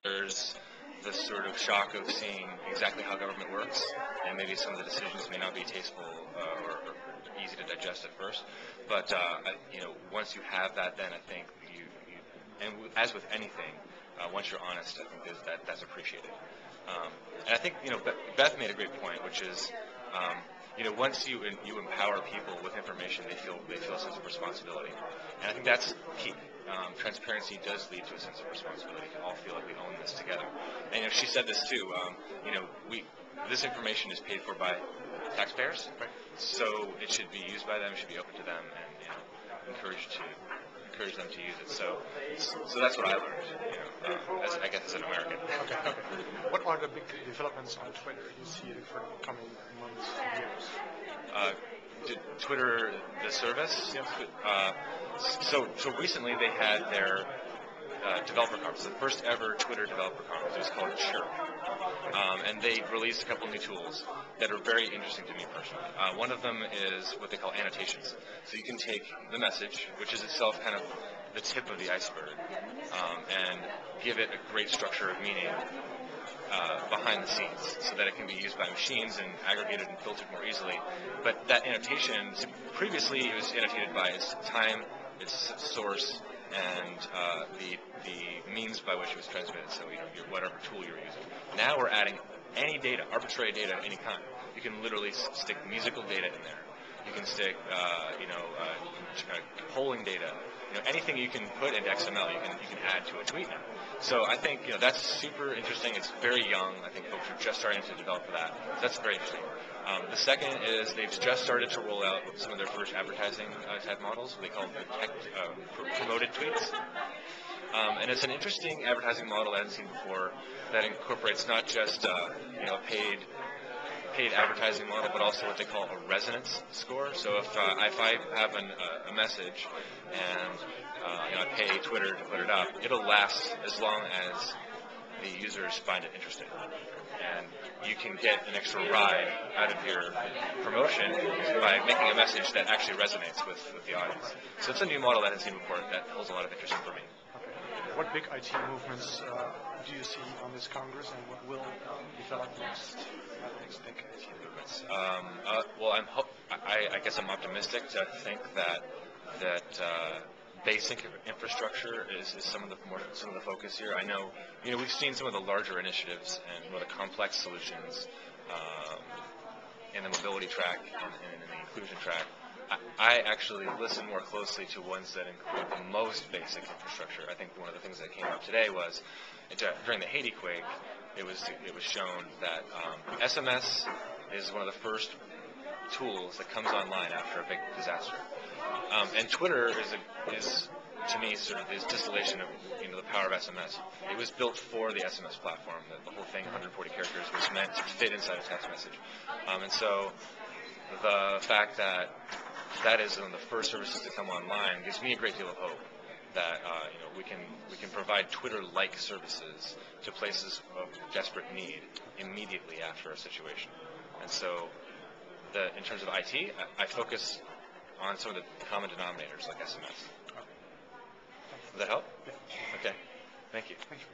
There's the sort of shock of seeing exactly how government works, and maybe some of the decisions may not be tasteful or easy to digest at first. But once you have that, then I think and as with anything, once you're honest, I think that's appreciated. And I think Beth made a great point, which is once you empower people with information, they feel a sense of responsibility, and I think that's key. Transparency does lead to a sense of responsibility. We all feel like we own this together. And she said this too. This information is paid for by taxpayers, right? So it should be used by them. It should be open to them, and encourage them to use it. So that's what I learned. I guess as an American. Okay. What are the big developments on Twitter you see for the coming months and years? Twitter, the service. Yes. So recently they had their developer conference, the first ever Twitter developer conference. It was called Chirp, and they released a couple new tools that are very interesting to me personally. One of them is what they call annotations. So you can take the message, which is itself kind of the tip of the iceberg, and give it a great structure of meaning behind the scenes, so that it can be used by machines and aggregated and filtered more easily. But that annotation, previously it was annotated by its time, its source, and the means by which it was transmitted. So whatever tool you're using. Now we're adding any data, arbitrary data of any kind. You can literally stick musical data in there. You can stick polling data. Anything you can put into XML, you can add to a tweet now. So I think that's super interesting. It's very young. I think folks are just starting to develop for that. So that's very interesting. The second is they've just started to roll out some of their first advertising type models. They call them promoted tweets. And it's an interesting advertising model I haven't seen before that incorporates not just paid advertising model, but also what they call a resonance score. So if I have a message and I pay Twitter to put it up, it'll last as long as the users find it interesting. And you can get an extra ride out of your promotion by making a message that actually resonates with the audience. So it's a new model that I haven't seen before that holds a lot of interest for me. Okay. What big IT movements do you see on this Congress, and what will develop next big IT movements? Well, I guess I'm optimistic to think that basic infrastructure is some of the focus here. I know, we've seen some of the larger initiatives and more the complex solutions in the mobility track and in the inclusion track. I actually listen more closely to ones that include the most basic infrastructure. I think one of the things that came up today was during the Haiti quake, it was shown that SMS is one of the first tools that comes online after a big disaster. And Twitter is to me sort of this distillation of the power of SMS. It was built for the SMS platform. The whole thing, 140 characters, was meant to fit inside a text message. And so the fact that is one of the first services to come online gives me a great deal of hope that we can provide Twitter-like services to places of desperate need immediately after a situation. And so in terms of IT, I focus on some of the common denominators like SMS. Does that help? Yeah. Okay. Thank you. Thank you.